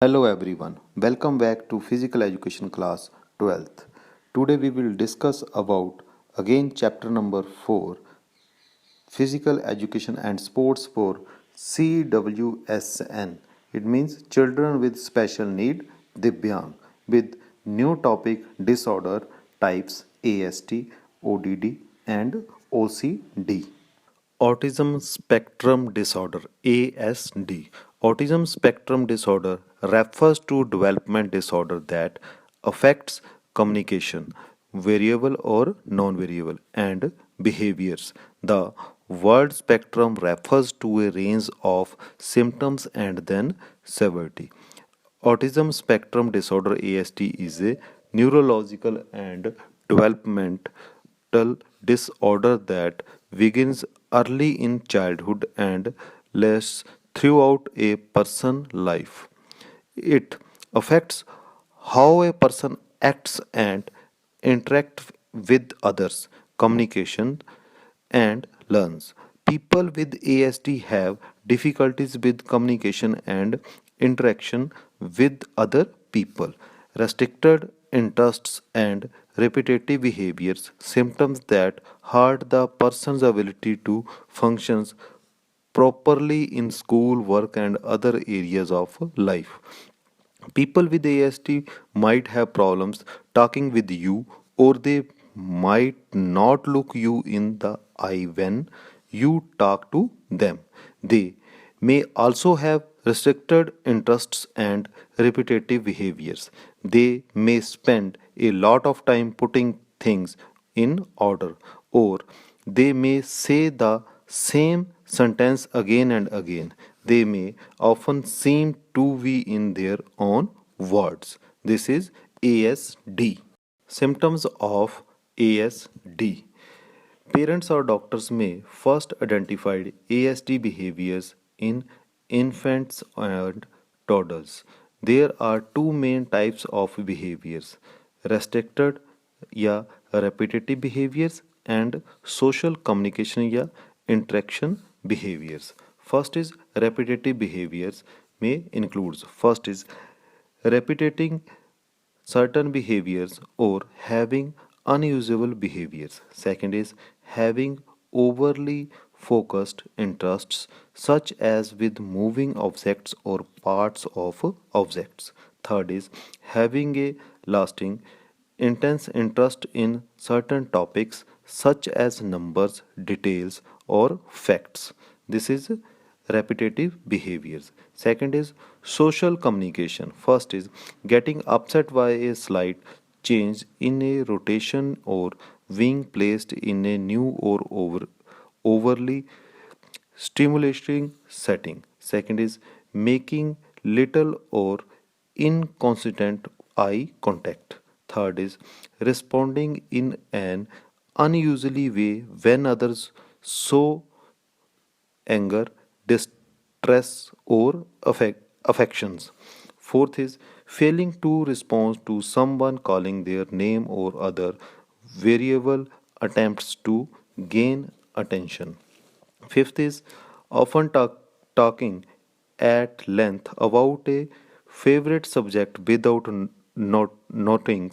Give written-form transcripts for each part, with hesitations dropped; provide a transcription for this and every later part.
Hello everyone, welcome back to Physical Education class 12th. Today we will discuss about again chapter number 4 Physical Education and Sports for CWSN. It means Children with Special Need Divyang with new topic disorder types ASD, ODD and OCD. Autism Spectrum Disorder ASD. Autism spectrum disorder refers to development disorder that affects communication, variable or non-variable, and behaviors. The word spectrum refers to a range of symptoms and then severity. Autism spectrum disorder ASD is a neurological and developmental disorder that begins early in childhood and lasts throughout a person's life. It affects how a person acts and interacts with others, communication, and learns. People with ASD have difficulties with communication and interaction with other people, restricted interests, and repetitive behaviors, symptoms that hurt the person's ability to function properly in school, work, and other areas of life. People with ASD might have problems talking with you, or they might not look you in the eye when you talk to them. They may also have restricted interests and repetitive behaviors. They may spend a lot of time putting things in order, or they may say the same sentence again and again. They may often seem to be in their own words. This is ASD. Symptoms of ASD. Parents or doctors may first identify ASD behaviors in infants and toddlers. There are two main types of behaviors: restricted या repetitive behaviors and social communication या interaction behaviors. First is repetitive behaviors may includes first is repeating certain behaviors or having unusual behaviors. Second is having overly focused interests, such as with moving objects or parts of objects. Third is having a lasting, intense interest in certain topics, such as numbers, details, or facts. This is repetitive behaviors. Second is social communication. First is getting upset by a slight change in a rotation or being placed in a new or overly stimulating setting. Second is making little or inconsistent eye contact. Third is responding in an unusually way when others show anger, distress, or affections. Fourth is failing to respond to someone calling their name or other variable attempts to gain attention. Fifth is often talking at length about a favorite subject without noting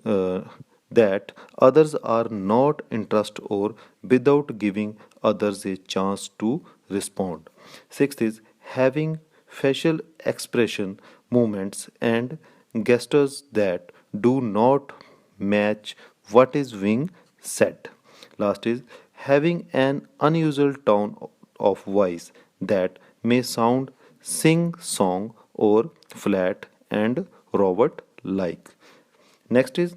uh, that others are not interested or without giving others a chance to respond. Sixth is having facial expression, movements, and gestures that do not match what is being said. Last is having an unusual tone of voice that may sound sing song or flat and robot like. Next is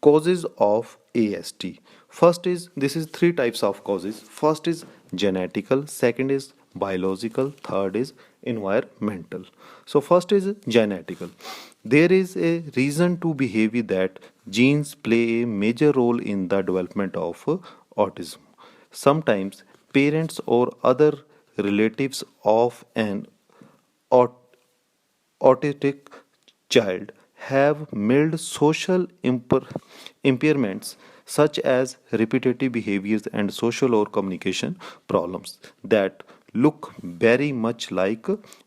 causes of ASD. First is this is three types of causes. First is genetical, second is biological, third is environmental. So first is genetical. There is a reason to believe that genes play a major role in the development of autism. Sometimes parents or other relatives of an autistic child have mild social impairments such as repetitive behaviors and social or communication problems that look very much like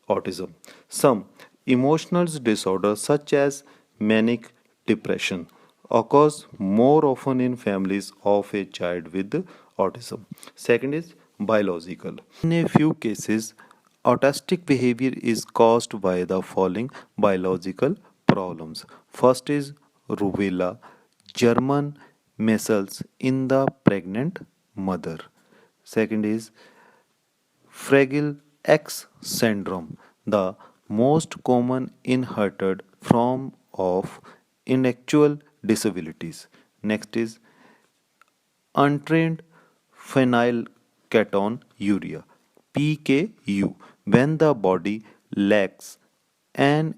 autism. Some Emotional disorders such as manic depression occurs more often in families of a child with autism. Second is biological. In a few cases, autistic behavior is caused by the following biological problems. First is rubella, German measles in the pregnant mother. Second is Fragile X syndrome, the most common inherited form of intellectual disabilities. Next is untrained phenylketonuria PKU, when the body lacks an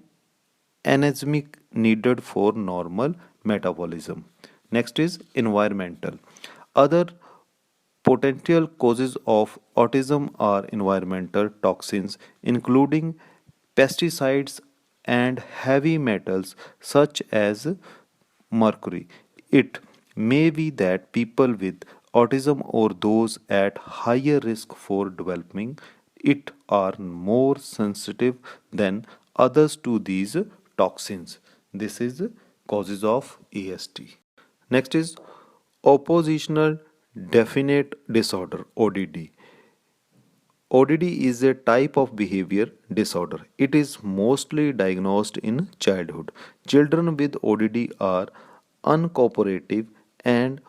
enzyme needed for normal metabolism. Next is environmental. Other potential causes of autism are environmental toxins, including pesticides and heavy metals such as mercury. It may be that people with autism or those at higher risk for developing it are more sensitive than others to these toxins. This is causes of ASD. Next is oppositional definite disorder ODD. ODD is a type of behavior disorder. It is mostly diagnosed in childhood. Children with ODD are uncooperative and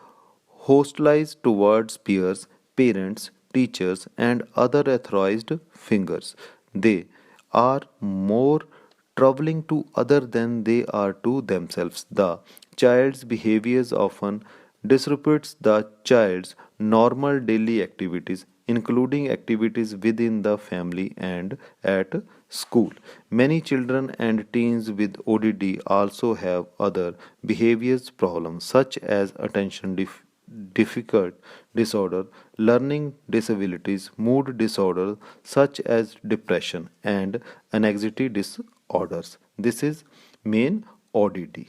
hostile towards peers, parents, teachers, and other authorized figures. They are more troubling to others than they are to themselves. The child's behaviors often disrupts the child's normal daily activities, including activities within the family and at school. Many children and teens with ODD also have other behaviors problems such as attention difficult disorder, learning disabilities, mood disorders such as depression and anxiety disorders. This is main ODD.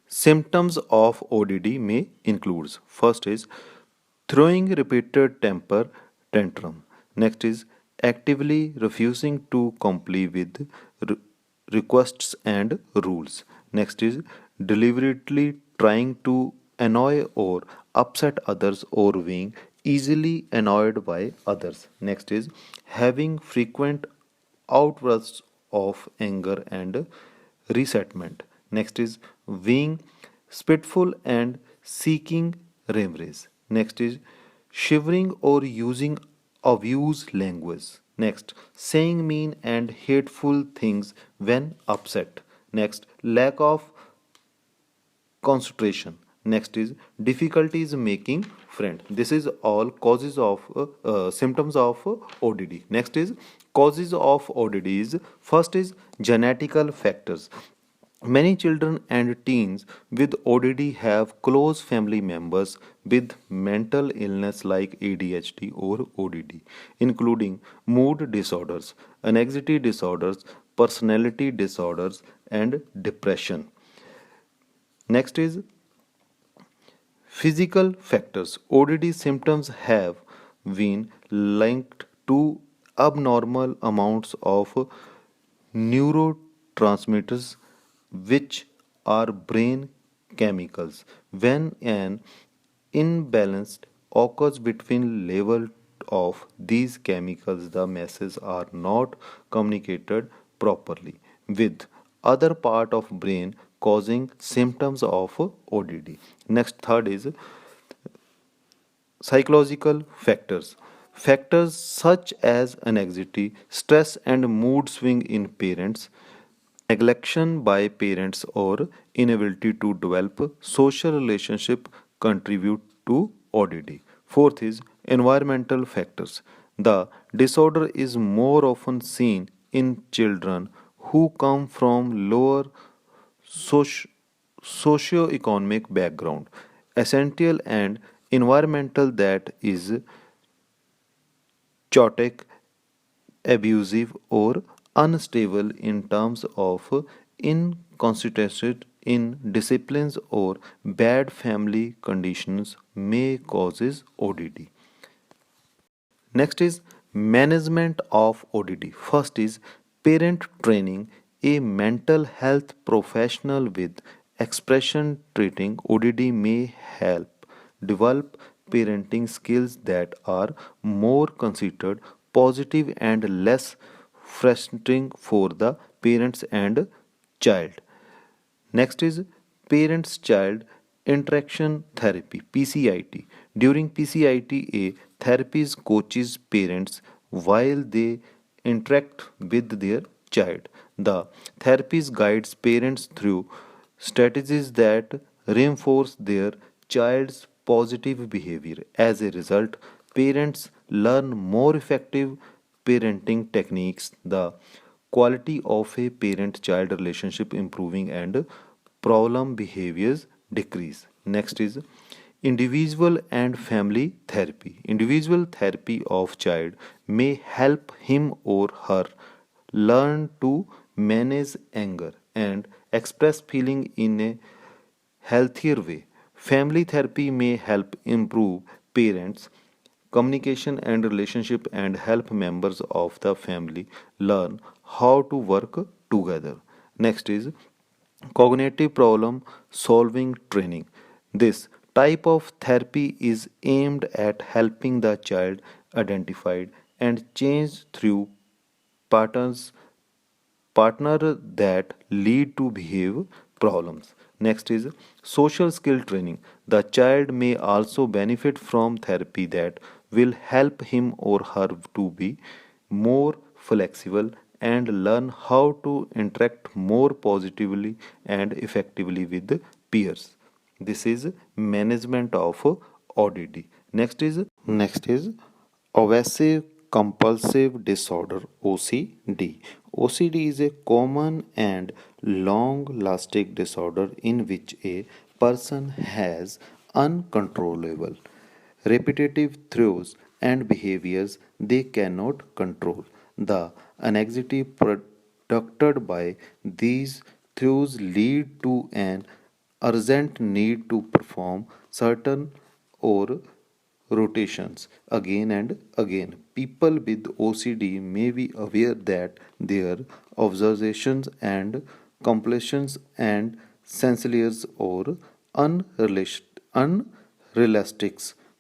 Symptoms of ODD may include first is throwing repeated temper tantrum. Next is actively refusing to comply with re- requests and rules. Next is deliberately trying to annoy or upset others or being easily annoyed by others. Next is having frequent outbursts of anger and resentment. Next is being spiteful and seeking revenge. Next is shivering or using abuse language. Next, saying mean and hateful things when upset. Next, lack of concentration. Next is difficulties making friend. This is all causes of symptoms of ODD. Next is causes of ODDs. First is genetical factors. Many children and teens with ODD have close family members with mental illness like ADHD or ODD, including mood disorders, anxiety disorders, personality disorders, and depression. Next is physical factors. ODD symptoms have been linked to abnormal amounts of neurotransmitters, which are brain chemicals. When an imbalance occurs between level of these chemicals, the messages are not communicated properly with other part of brain, causing symptoms of ODD. Next, third is psychological factors. Factors such as anxiety, stress, and mood swing in parents, neglection by parents, or inability to develop social relationship contribute to ODD. Fourth is environmental factors. The disorder is more often seen in children who come from lower soci- socio-economic background, essential and environmental that is chaotic, abusive, or unstable in terms of inconsistent in disciplines or bad family conditions may causes ODD. Next is management of ODD. First is parent training, A mental health professional with expression treating ODD may help develop parenting skills that are more considered positive and less frustrating for the parents and child. Next is parents child interaction therapy PCIT. During PCIT, a therapist coaches parents while they interact with their child. The therapist guides parents through strategies that reinforce their child's positive behavior. As a result, parents learn more effective parenting techniques. The quality of a parent child relationship improving and problem behaviors decrease. Next is individual and family therapy. Individual therapy of child may help him or her learn to manage anger and express feeling in a healthier way. Family therapy may help improve parents communication and relationship and help members of the family learn how to work together. Next is cognitive problem solving training. This type of therapy is aimed at helping the child identify and change through patterns partner that lead to behave problems. Next is social skill training. The child may also benefit from therapy that will help him or her to be more flexible and learn how to interact more positively and effectively with peers. This is management of ODD. Next is obsessive compulsive disorder OCD. OCD is a common and long lasting disorder in which a person has uncontrollable repetitive thoughts and behaviors they cannot control. The anxiety produced by these thoughts lead to an urgent need to perform certain or rotations again and again. People with OCD may be aware that their observations and completions and sensories or unrealistic,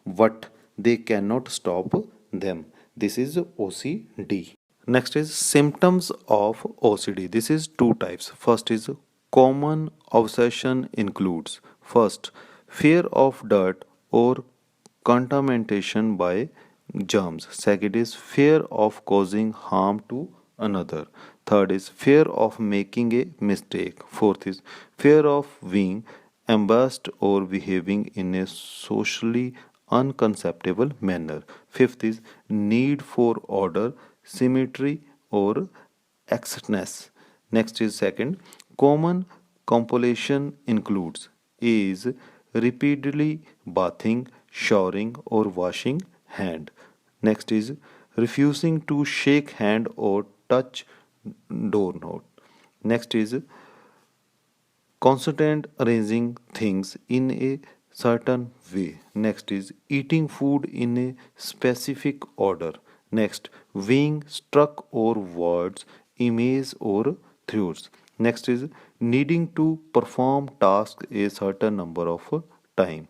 but they cannot stop them. This is OCD. Next is symptoms of OCD. This is two types. First is common obsession includes first fear of dirt or contamination by germs. Second is fear of causing harm to another. Third is fear of making a mistake. Fourth is fear of being embarrassed or behaving in a socially unconceptible manner. Fifth is need for order, symmetry, or exactness. Next is second. Common compulsion includes is repeatedly bathing, showering, or washing hand. Next is refusing to shake hand or touch doorknob. Next is constant arranging things in a certain way. Next is eating food in a specific order. Next, being struck or words, images or thoughts. Next is needing to perform tasks a certain number of time.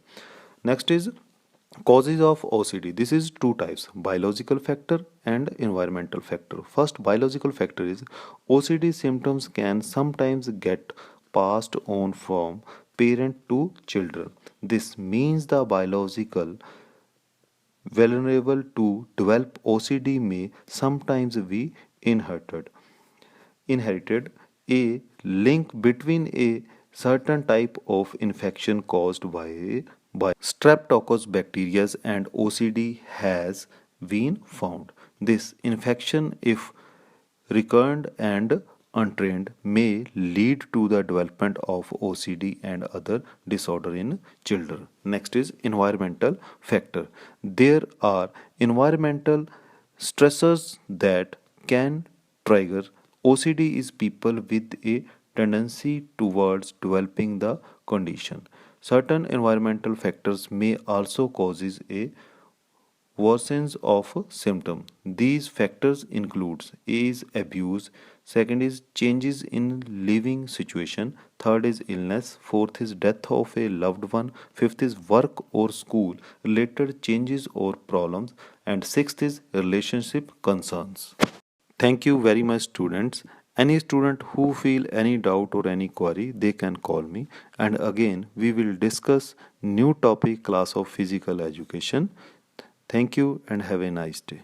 Next is causes of OCD. This is two types, biological factor and environmental factor. First, biological factor is OCD symptoms can sometimes get passed on from parent to children. This means the biological vulnerable to develop OCD may sometimes be inherited. Inherited a link between a certain type of infection caused by streptococcus bacteria and OCD has been found. This infection, if recurrent and untrained, may lead to the development of OCD and other disorder in children. Next is environmental factor. There are environmental stressors that can trigger OCD is people with a tendency towards developing the condition. Certain environmental factors may also causes a worsens of symptom. These factors includes age, abuse, Second is changes in living situation. Third is illness. Fourth is death of a loved one. Fifth is work or school related changes or problems. And sixth is relationship concerns. Thank you very much, students. Any student who feel any doubt or any query, they can call me. And again, we will discuss new topic class of physical education. Thank you and have a nice day.